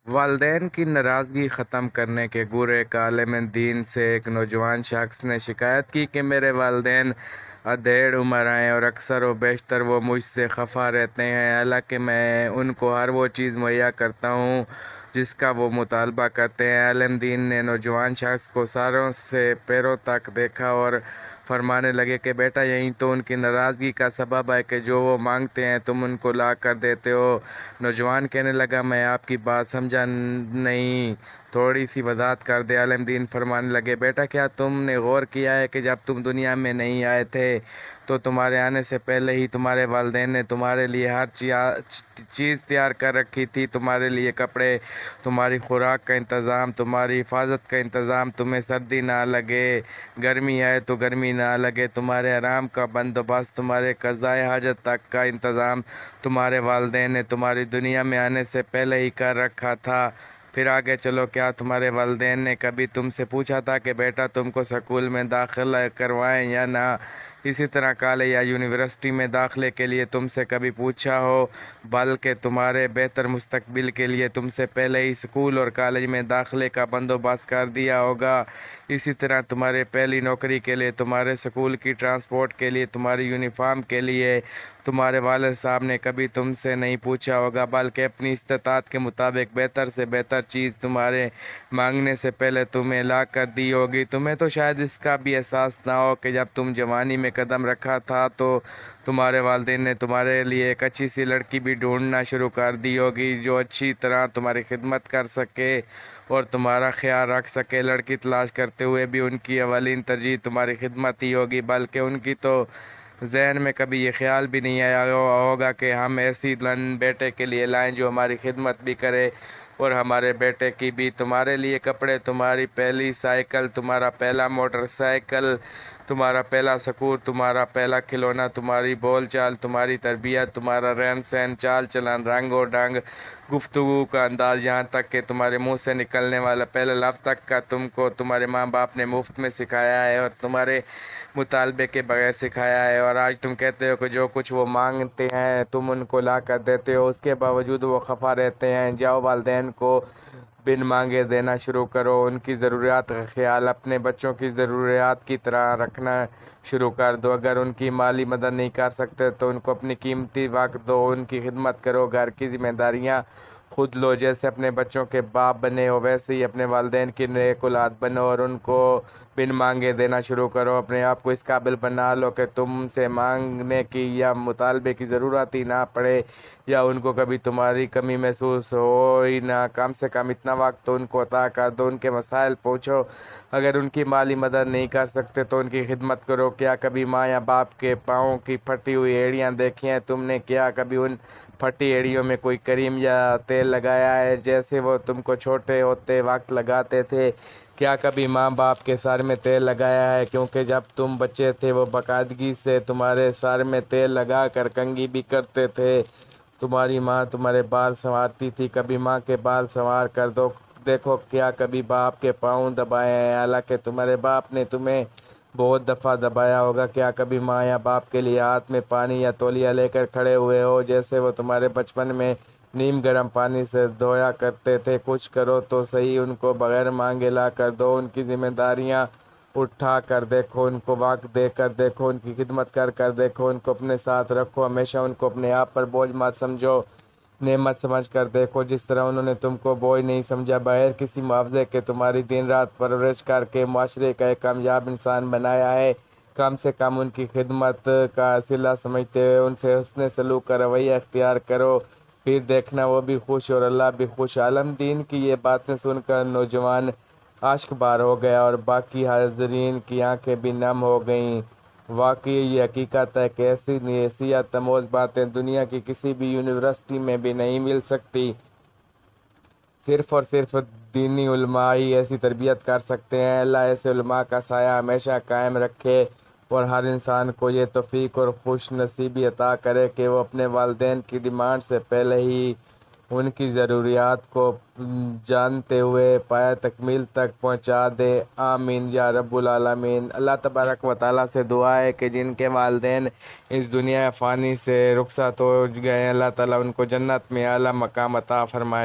والدین کی ناراضگی ختم کرنے کے گر ایک عالم دین سے ایک نوجوان شخص نے شکایت کی کہ میرے والدین ادھیڑ عمر ہیں اور اکثر و بیشتر وہ مجھ سے خفا رہتے ہیں، حالانکہ میں ان کو ہر وہ چیز مہیا کرتا ہوں جس کا وہ مطالبہ کرتے ہیں۔ عالم دین نے نوجوان شخص کو سروں سے پیروں تک دیکھا اور فرمانے لگے کہ بیٹا، یہی تو ان کی ناراضگی کا سبب ہے کہ جو وہ مانگتے ہیں تم ان کو لا کر دیتے ہو۔ نوجوان کہنے لگا، میں آپ کی بات سمجھا نہیں، تھوڑی سی وضاحت کر دے۔ عالم دین فرمانے لگے، بیٹا، کیا تم نے غور کیا ہے کہ جب تم دنیا میں نہیں آئے تھے تو تمہارے آنے سے پہلے ہی تمہارے والدین نے تمہارے لیے ہر چیز تیار کر رکھی تھی؟ تمہارے لیے کپڑے، تمہاری خوراک کا انتظام، تمہاری حفاظت کا انتظام، تمہیں سردی نہ لگے، گرمی ہے تو گرمی نہ لگے، تمہارے آرام کا بندوبست، تمہارے قضائے حاجت تک کا انتظام تمہارے والدین نے تمہاری دنیا میں آنے سے پہلے ہی کر رکھا تھا۔ پھر آگے چلو، کیا تمہارے والدین نے کبھی تم سے پوچھا تھا کہ بیٹا تم کو سکول میں داخلہ کروائیں یا نہ؟ اسی طرح کالج یا یونیورسٹی میں داخلے کے لیے تم سے کبھی پوچھا ہو؟ بلکہ تمہارے بہتر مستقبل کے لیے تم سے پہلے ہی سکول اور کالج میں داخلے کا بندوبست کر دیا ہوگا۔ اسی طرح تمہارے پہلی نوکری کے لیے، تمہارے سکول کی ٹرانسپورٹ کے لیے، تمہاری یونیفارم کے لیے تمہارے والد صاحب نے کبھی تم سے نہیں پوچھا ہوگا، بلکہ اپنی استطاعت کے مطابق بہتر سے بہتر چیز تمہارے مانگنے سے پہلے تمہیں لا کر دی ہوگی۔ تمہیں تو شاید اس کا بھی احساس نہ ہو کہ جب تم جوانی میں قدم رکھا تھا تو تمہارے والدین نے تمہارے لیے ایک اچھی سی لڑکی بھی ڈھونڈنا شروع کر دی ہوگی جو اچھی طرح تمہاری خدمت کر سکے اور تمہارا خیال رکھ سکے۔ لڑکی تلاش کرتے ہوئے بھی ان کی اولین ترجیح تمہاری خدمت ہی ہوگی، بلکہ ان کی تو ذہن میں کبھی یہ خیال بھی نہیں آیا ہوگا کہ ہم ایسی دلہن بیٹے کے لیے لائیں جو ہماری خدمت بھی کرے اور ہمارے بیٹے کی بھی۔ تمہارے لیے کپڑے، تمہاری پہلی سائیکل، تمہارا پہلا موٹر سائیکل، تمہارا پہلا سکور، تمہارا پہلا کھلونا، تمہاری بول چال، تمہاری تربیت، تمہارا رہن سہن، چال چلن، رنگ و ڈھنگ، گفتگو کا انداز، یہاں تک کہ تمہارے منہ سے نکلنے والا پہلا لفظ تک کا تم کو تمہارے ماں باپ نے مفت میں سکھایا ہے اور تمہارے مطالبے کے بغیر سکھایا ہے، اور آج تم کہتے ہو کہ جو کچھ وہ مانگتے ہیں تم ان کو لا کر دیتے ہو، اس کے باوجود وہ خفا رہتے ہیں۔ جاؤ، والدین کو بن مانگے دینا شروع کرو، ان کی ضروریات کا خیال اپنے بچوں کی ضروریات کی طرح رکھنا شروع کر دو۔ اگر ان کی مالی مدد نہیں کر سکتے تو ان کو اپنی قیمتی وقت دو، ان کی خدمت کرو، گھر کی ذمہ داریاں خود لو۔ جیسے اپنے بچوں کے باپ بنے ہو ویسے ہی اپنے والدین کی نیک اولاد بنو اور ان کو بن مانگے دینا شروع کرو۔ اپنے آپ کو اس قابل بنا لو کہ تم سے مانگنے کی یا مطالبے کی ضرورت ہی نہ پڑے یا ان کو کبھی تمہاری کمی محسوس ہو ہی نہ۔ کم سے کم اتنا وقت تو ان کو عطا کر دو، ان کے مسائل پوچھو۔ اگر ان کی مالی مدد نہیں کر سکتے تو ان کی خدمت کرو۔ کیا کبھی ماں یا باپ کے پاؤں کی پھٹی ہوئی ایڑیاں دیکھی ہیں تم نے؟ کیا کبھی ان پھٹی ایڑیوں میں کوئی کریم یا تیل لگایا ہے جیسے وہ تم کو چھوٹے ہوتے وقت لگاتے تھے؟ کیا کبھی ماں باپ کے سر میں تیل لگایا ہے؟ کیونکہ جب تم بچے تھے وہ باقاعدگی سے تمہارے سر میں تیل لگا کر کنگھی بھی کرتے تھے۔ تمہاری ماں تمہارے بال سنوارتی تھی، کبھی ماں کے بال سنوار کر دیکھو۔ کیا کبھی باپ کے پاؤں دبائے ہیں حالانکہ تمہارے باپ نے تمہیں بہت دفعہ دبایا ہوگا؟ کیا کبھی ماں یا باپ کے لیے ہاتھ میں پانی یا تولیہ لے کر کھڑے ہوئے ہو جیسے وہ تمہارے بچپن میں نیم گرم پانی سے دھویا کرتے تھے؟ کچھ کرو تو صحیح، ان کو بغیر مانگے لا کر دو، ان کی ذمہ داریاں اٹھا کر دیکھو، ان کو وقت دے کر دیکھو، ان کی خدمت کر دیکھو، ان کو اپنے ساتھ رکھو۔ ہمیشہ ان کو اپنے آپ پر بوجھ مت سمجھو، نعمت سمجھ کر دیکھو۔ جس طرح انہوں نے تم کو بوجھ نہیں سمجھا، بغیر کسی معاوضے کے تمہاری دن رات پرورش کر کے معاشرے کا ایک کامیاب انسان بنایا ہے، کم سے کم ان کی خدمت کا صلہ سمجھتے ہوئے ان سے حسن سلوک کا رویہ اختیار کرو، پھر دیکھنا وہ بھی خوش اور اللہ بھی خوش۔ عالم دین کی یہ باتیں سن کر نوجوان اشک بار ہو گیا اور باقی حاضرین کی آنکھیں بھی نم ہو گئیں۔ واقعی یہ حقیقت ہے کہ ایسی نصیحت آموز باتیں دنیا کی کسی بھی یونیورسٹی میں بھی نہیں مل سکتی۔ صرف اور صرف دینی علماء ہی ایسی تربیت کر سکتے ہیں۔ اللہ ایسے علماء کا سایہ ہمیشہ قائم رکھے اور ہر انسان کو یہ توفیق اور خوش نصیبی عطا کرے کہ وہ اپنے والدین کی ڈیمانڈ سے پہلے ہی ان کی ضروریات کو جانتے ہوئے پایہ تکمیل تک پہنچا دے۔ آمین یا رب العالمین۔ اللہ تبارک و تعالیٰ سے دعا ہے کہ جن کے والدین اس دنیا فانی سے رخصت ہو گئے ہیں، اللہ تعالیٰ ان کو جنت میں اعلیٰ مقام عطا فرمائے۔